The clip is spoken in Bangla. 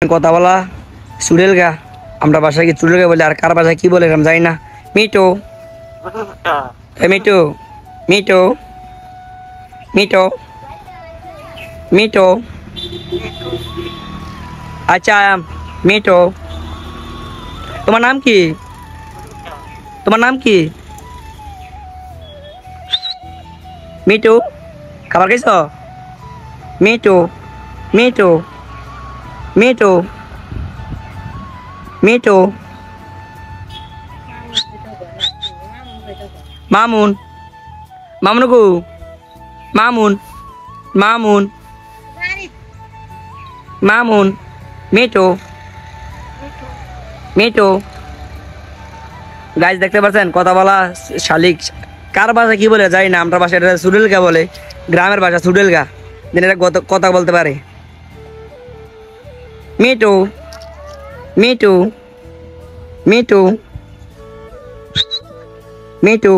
কথা বলা চুড়েল গা। আমরা বাসায় কি চুড়েল গা বলে, আর কার বাসায় কি বলে আমি জানি না। Mitu, me too, me too, me too, Mitu, আচ্ছা মিটু, তোমার নাম কি? তোমার নাম কি? মিটু, খাবার খাইছ? মিটু, মিটু, মিটু, মিটু, মামুন, মামুন গো, মামুন, মামুন, মামুন, মিটু, মিটু। গাছ দেখতে পাচ্ছেন কথা বলা শালিক। কার ভাষা কি বলে যাই না, আমরা ভাষা এটা সুডেলগা বলে, গ্রামের ভাষা সুডেলগা। এটা কথা বলতে পারে। Me too, me too, me too, me too.